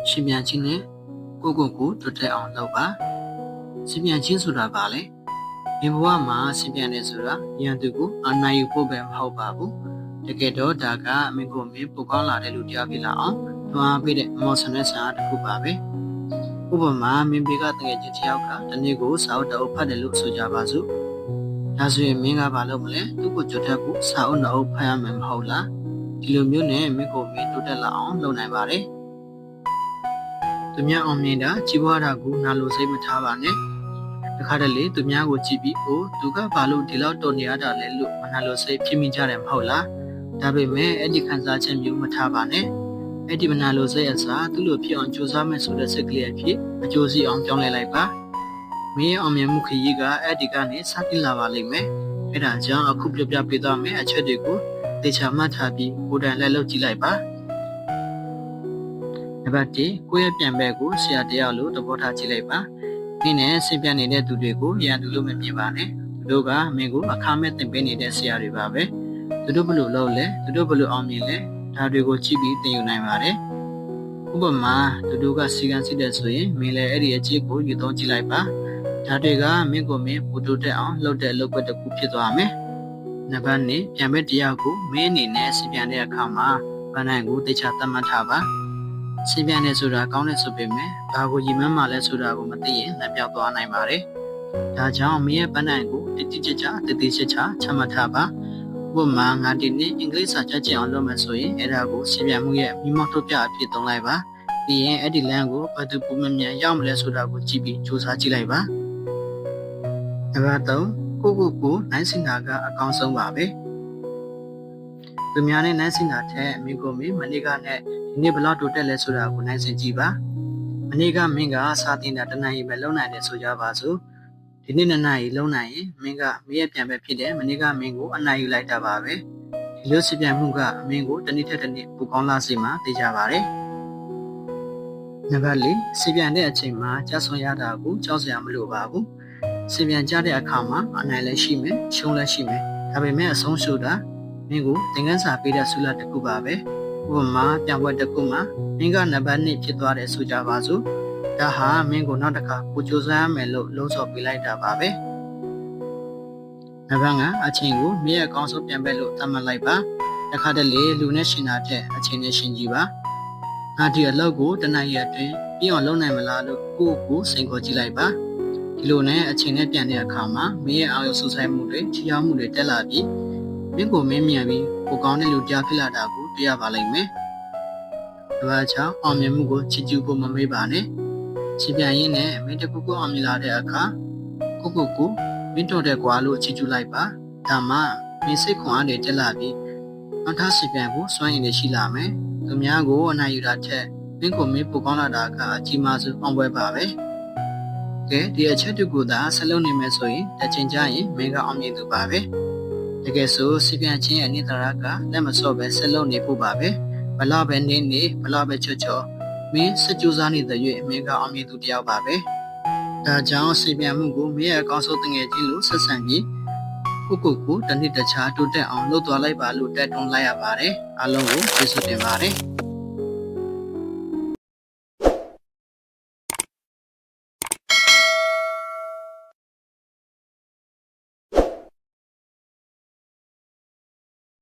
ရှင်ပြန်ချင်းနဲ့ကိုတိုးတက်အောင်လုပ်ပါရှင်ပြန်ချင်းဆိုတာပါလေဒီဘဝမှာရှင်ပြန်နေဆိုတာရန်သူကိုအာဏာယူဖို့ပဲမဟုတ်ပါဘူးတကယ်တော့ဒါကအမေကိုမင်းပိုကောင်းလာတဲ့လူတယောက်ဖြစ်လာအောင်တွန်းအားပေးတဲ့မော်ဆန်တဲ့ဆရာတစ်ခုပါပဲဥပမာမင်းဘေကတကယ်ချင်းတယောက်ကတနေ့ကိုစာအုပ်တအုပ်ဖတ်တယ်လို့ဆိုကြပါစို့ဒါဆိုရင်မင်းကဘာလုပ်မလဲသူ့ကိုကြွတဲ့ဖို့စာအုပ်နှစ်အုပ်ဖတ်ရမယ်မဟုတ်လားဒီလိုမျိုးနဲ့မင်းကိုမင်းတိုးတက်လာအောင်လုပ်နိုင်ပါတယ်သူများအောင်မြင်တာကြီးပွားတာကိုနာလို့စိတ်မထားပါနဲ့တခါတလေသူများကိုကြည့်ပြီးသူကဘာလို့ဒီလောက်တော်နေရတာလဲလို့မနာလို့စိတ်ဖြစ်မိကြတယ်မဟုတ်လားဒါပေမဲ့အဲ့ဒီခံစားချက်မျိုးမထားပါနဲ့အဲ့ဒီမနာလို့စိတ်အစားသူ့လိုဖြစ်အောင်ကြိုးစားမယ်ဆိုတဲ့စိတ်ကလေးအဖြစ်အကျိုးစီအောင်ပြောင်းလဲလိုက်ပါမင်းရဲ့အောင်မြင်မှုခရီးကအဲ့ဒီကနေစတင်လာပါလိမ့်မယ်အဲ့ဒါကြောင့်အခုပြပြပေးသွားမယ်အချက်တွေကိုသေချာမှတ်ထားပြီးကိုယ်တိုင်လည်းလုပ်ကြည့်လိုက်ပါနံပါတ်1ကိုယ့်ရဲ့ပြန်ဘက်ကိုဆရာတရားလို့သဘောထားကြည့်လိုက်ပါမင်းနဲ့ဆင်ပြန်နေတဲ့သူတွေကိုရန်သူလို့မမြင်ပါနဲ့သူတို့ကမင်းကိုအခမဲ့သင်ပေးနေတဲ့ဆရာတွေပါပဲသူတို့ဘလို့လုပ်လဲသူတို့ဘလို့အောင်မြင်လဲဒါတွေကိုကြည့်ပြီးသင်ယူနိုင်ပါတယ်ဥပမာသူတို့ကစီကံစီတဲ့ဆိုရင်မင်းလည်းအဲ့ဒီအကြည့်ကိုယူသုံးကြည့်လိုက်ပါဒါတွေကမင်းကိုမင်းပူတိုးတက်အောင်လုပ်တဲ့အလုပ်တစ်ခုဖြစ်သွားမယ်နံပါတ်2ပြန်ဘက်တရားကိုမင်းအနေနဲ့ဆင်ပြန်တဲ့အခါမှာပန်းနိုင်ကိုတေချာသတ်မှတ်ထားပါဆင်ပြန်နေဆိုတာကောင်းတယ်ဆိုပေမဲ့ဘာကိုရည်မှန်းမှလဲဆိုတာကိုမသိရင်လက်ပြောက်သွားနိုင်ပါတယ်ဒါကြောင့်မင်းရဲ့ပန်းနိုင်ကိုတိတိကျကျတည်ချမှတ်ထားပါဥပမာငါဒီနေ့အင်္ဂလိပ်စာချက်ကျအောင်လုပ်မယ်ဆိုရင်အဲ့ဒါကိုဆင်ပြန်မှုရဲ့မိမောက်ထုတ်ပြအဖြစ်သုံးလိုက်ပါပြီးရင်အဲ့ဒီလမ်းကိုဘယ်သူပုံမှန်ရောက်မလဲဆိုတာကိုကြည့်ပြီးစူးစမ်းကြည့်လိုက်ပါနံပါတ်3ကိုနိုင်စင်တာကအကောင်းဆုံးပါပဲသူများနဲ့နိုင်စင်တာထက်မင်းကိုမင်းမနေ့ကနဲ့ဒီနေ့ဘယ်လောက်တိုးတက်လဲဆိုတာကိုနိုင်စင်ကြည့်ပါမနေ့ကမင်းကစာတင်တာတနင်္ဂနွေပဲလုံနိုင်တယ်ဆိုကြပါစို့ဒီနေ့2နာရီလုံနိုင်ရင်မင်းကမင်းရဲ့ပြန်ပဲဖြစ်တယ်မနေ့ကမင်းကိုအနိုင်ယူလိုက်တာပါပဲဒီလိုစပြန်မှုကအမင်းကိုတစ်နေ့ထက်တစ်နေ့ပိုကောင်းလာစေမှာသိကြပါတယ်နံပါတ်4စပြန်တဲ့အချိန်မှာကြားဆွန်ရတာကိုကြောက်စရာမလိုပါဘူးစပြန်ကြတဲ့အခါမှာအနိုင်လည်းရှိမယ်ရှုံးလည်းရှိမယ်ဒါပေမဲ့အဆုံးရှုံးတာမင်းကိုသင်ခန်းစာပေးတဲ့ဆုလတစ်ခုပါပဲဥပမာပြန်ပွဲတစ်ခုမှာမင်းကနံပါတ်2ဖြစ်သွားတယ်ဆိုကြပါစို့ဒါဟာမင်းကိုနောက်တစ်ခါပိုကြိုးစားရမယ်လို့လုံးစော်ပေးလိုက်တာပါပဲနံပါတ်5အချိန်ကိုမင်းရဲ့အကောင်းဆုံးပြန်ပဲလို့သတ်မှတ်လိုက်ပါတခါတလေလူနဲ့ရှင်တာတဲ့အချိန်နဲ့ရှင်ကြည့်ပါငါဒီအလုပ်ကိုတနင်္ဂနွေအတွင်းပြီးအောင်လုပ်နိုင်မလားလို့ကိုစိန်ခေါ်ကြည့်လိုက်ပါဒီလိုနဲ့အချိန်နဲ့ပြန်တဲ့အခါမှာမင်းရဲ့အာရုံစူးစိုက်မှုတွေချီးကျူးမှုတွေတက်လာပြီးမင်းကိုမင်းမြန်ပြီးကိုကောင်းတဲ့လူတရားဖြစ်လာတာကိုတွေ့ရပါလိမ့်မယ်။ဒါကြောင့်အောင်မြင်မှုကိုချီးကျူးဖို့မမေ့ပါနဲ့။ချီးပြန်ရင်းနဲ့မင်းတခုခုအောင်မြင်လာတဲ့အခါကိုမင်းတော်တဲ့ကွာလို့ချီးကျူးလိုက်ပါ။ဒါမှမင်းစိတ်ခွန်အားတွေတက်လာပြီးနောက်ထပ်ချီးပြန်ဖို့စွမ်းရည်တွေရှိလာမယ်။သူများကိုအနိုင်ယူတာထက်မင်းကိုမင်းပိုကောင်းလာတာကအကြီးမားဆုံးအောင်ပွဲပါပဲ။ကဲဒီအချက်တွေကိုသာဆက်လုပ်နိုင်မယ်ဆိုရင်တစ်ချိန်ကျရင်မင်းကအောင်မြင်သူပါပဲတကယ်ဆိုစီပြန်ချင်းရဲ့အနိဒရာကလက်မစော့ပဲဆက်လုပ်နေဖို့ပါပဲဘလောက်ပဲနေဘလောက်ပဲချောမင်းစကြိုးစားနေတဲ့၍မင်းကအောင်မြင်သူတယောက်ပါပဲဒါကြောင့်စီပြန်မှုကိုမင်းရဲ့အကောင်းဆုံးတငယ်ချင်းလို့ဆက်ဆံပြီးကိုတနည်းတခြားတိုးတက်အောင်လုပ်သွားလိုက်ပါလို့တိုက်တွန်းလိုက်ရပါတယ်အားလုံးကိုကျေးဇူးတင်ပါတယ်